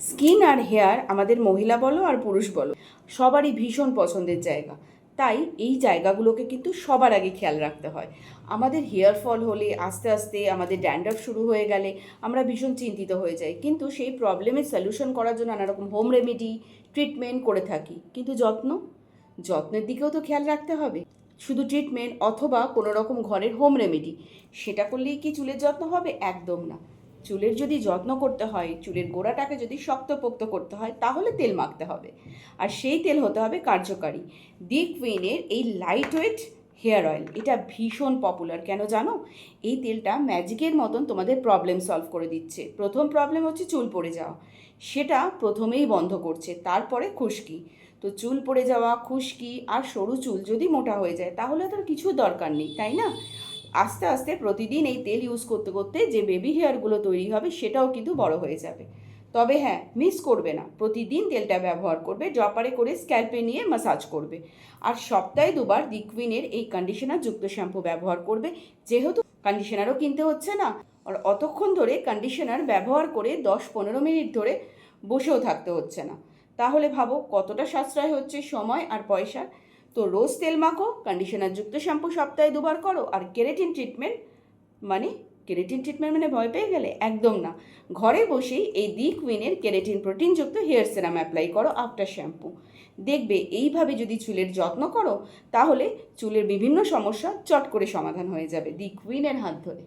Skin আর hair আমাদের মহিলা বলো আর পুরুষ বলো সবারই ভীষণ পছন্দের জায়গা। তাই এই জায়গাগুলোকে কিন্তু সবার আগে খেয়াল রাখতে হয়। আমাদের হেয়ার ফল হলে আস্তে আস্তে আমাদের ড্যান্ড্রাফ শুরু হয়ে গেলে আমরা ভীষণ চিন্তিত হয়ে যাই, কিন্তু সেই প্রবলেমের সলিউশন করার জন্য নানা রকম হোম রেমেডি ট্রিটমেন্ট করে থাকি। কিন্তু যত্নের দিকেও তো খেয়াল রাখতে হবে। শুধু ট্রিটমেন্ট অথবা কোনো রকম ঘরের হোম রেমেডি সেটা করলেই কি চুলের যত্ন হবে? একদম না। চুলের যদি যত্ন করতে হয়, চুলের গোড়াটাকে যদি শক্তপোক্ত করতে হয়, তাহলে তেল মাখতে হবে। আর সেই তেল হতে হবে কার্যকারী। দি কুইনের এই লাইট ওয়েট হেয়ার অয়েল, এটা ভীষণ পপুলার। কেন জানো? এই তেলটা ম্যাজিকের মতন তোমাদের প্রবলেম সলভ করে দিচ্ছে। প্রথম প্রবলেম হচ্ছে চুল পড়ে যাওয়া, সেটা প্রথমেই বন্ধ করছে। তারপরে খুশকি। তো চুল পড়ে যাওয়া, খুশকি আর সরু চুল যদি মোটা হয়ে যায় তাহলে তো আর কিছু দরকার নেই, তাই না? আস্তে আস্তে প্রতিদিন এই তেল ইউজ করতে করতে যে বেবি হেয়ারগুলো তৈরি হবে সেটাও কিন্তু বড় হয়ে যাবে। তবে হ্যাঁ, মিস করবে না, প্রতিদিন তেলটা ব্যবহার করবে, ড্রপারে করে স্ক্যাল্পে নিয়ে ম্যাসাজ করবে। আর সপ্তাহে দুবার দি কুইনের এই কন্ডিশনার যুক্ত শ্যাম্পু ব্যবহার করবে। যেহেতু কন্ডিশনারও কিনতে হচ্ছে না, আর অতক্ষণ ধরে কন্ডিশনার ব্যবহার করে 10-15 মিনিট ধরে বসেও থাকতে হচ্ছে না। তাহলে ভাবো কতটা সাশ্রয় হচ্ছে সময় আর পয়সা। তো রোজ তেল মাখো, কন্ডিশনার যুক্ত শ্যাম্পু সপ্তাহে দুবার করো, আর মানে কেরাটিন ট্রিটমেন্ট মানে ভয় পেয়ে গেলে? একদম না। ঘরে বসেই এই দি কুইনের কেরাটিন প্রোটিনযুক্ত হেয়ার সিরাম অ্যাপ্লাই করো আফটার শ্যাম্পু। দেখবে এইভাবে যদি চুলের যত্ন করো তাহলে চুলের বিভিন্ন সমস্যা চট করে সমাধান হয়ে যাবে দি কুইনের হাত ধরে।